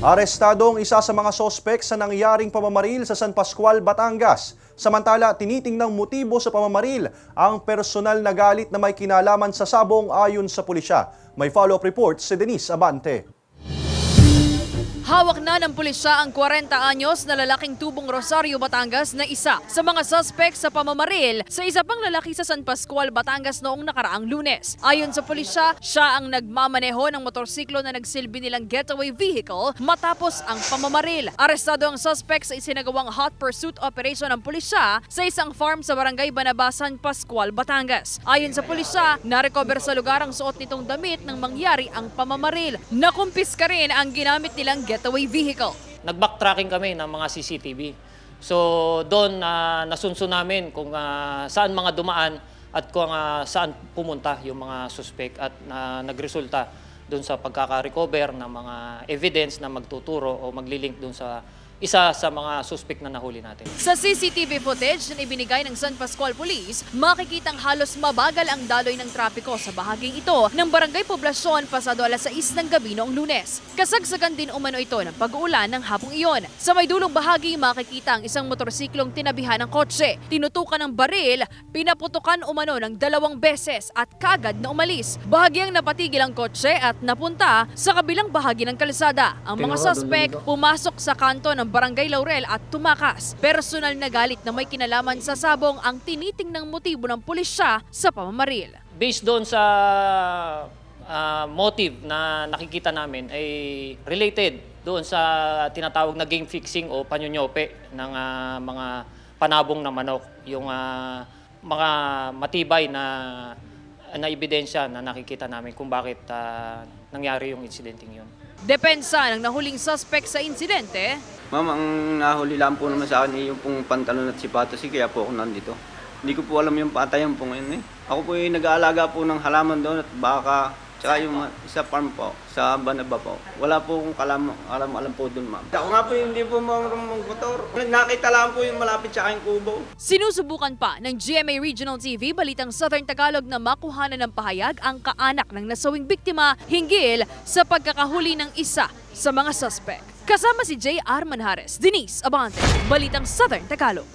Arestado ang isa sa mga sospek sa nangyaring pamamaril sa San Pascual, Batangas. Samantala, tinitingnang motibo sa pamamaril ang personal na galit na may kinalaman sa sabong ayon sa pulisya. May follow-up report si Denise Abante. Hawak na ng pulisya ang 40 anyos na lalaking tubong Rosario, Batangas na isa sa mga suspect sa pamamaril sa isa pang lalaki sa San Pascual, Batangas noong nakaraang Lunes. Ayon sa pulisya, siya ang nagmamaneho ng motorsiklo na nagsilbi nilang getaway vehicle matapos ang pamamaril. Arestado ang suspect sa isinagawang hot pursuit operation ng pulisya sa isang farm sa barangay Banabasan, Pascual, Batangas. Ayon sa pulisya, narecover sa lugar ang suot nitong damit nang mangyari ang pamamaril. Nakumpiska rin ang ginamit nilang getaway vehicle. Nag-backtracking kami ng mga CCTV. So doon nasunso namin kung saan mga dumaan at kung saan pumunta yung mga suspect at nagresulta doon sa pagkaka-recover ng mga evidence na magtuturo o maglilink doon sa isa sa mga suspect na nahuli natin. Sa CCTV footage na ibinigay ng San Pascual Police, makikitang halos mabagal ang daloy ng trapiko sa bahaging ito ng Barangay Poblasyon pasado alas 6 ng gabi noong Lunes. Kasagsagan din umano ito ng pag-uulan ng hapong iyon. Sa may dulong bahagi, makikita ang isang motorsiklong tinabihan ng kotse. Tinutukan ng baril, pinaputukan umano ng 2 beses at kagad na umalis. Bahagyang napatigil ang kotse at napunta sa kabilang bahagi ng kalsada. Ang mga suspect pumasok sa kanto ng Barangay Laurel at tumakas. Personal na galit na may kinalaman sa sabong ang tinitingnang motibo ng pulisya sa pamamaril. Based doon sa motive na nakikita namin ay related doon sa tinatawag na game fixing o panyonyope ng mga panabong na manok. Yung mga matibay na ebidensya na nakikita namin kung bakit nangyari yung insidenteng yun. Depensa ng nahuling suspect sa insidente. Ma'am, ang nahuli lang po naman sa akin yung pong pantalon at sipatos, kaya po ako nandito. Hindi ko po alam yung patayan po ngayon eh. Ako po yung nag-aalaga po ng halaman doon at baka, tsaka yung sa farm po, sa Banaba po. Wala po akong alam po doon, ma'am. Ako nga po hindi po marunong motor. Nakita lang po yung malapit sa aking kubo. Sinusubukan pa ng GMA Regional TV Balitang Southern Tagalog na makuhanan ng pahayag ang kaanak ng nasawing biktima hinggil sa pagkakahuli ng isa sa mga suspect. Kasama si J.R. Manjares, Denise Abante, Balitang Southern Tagalog.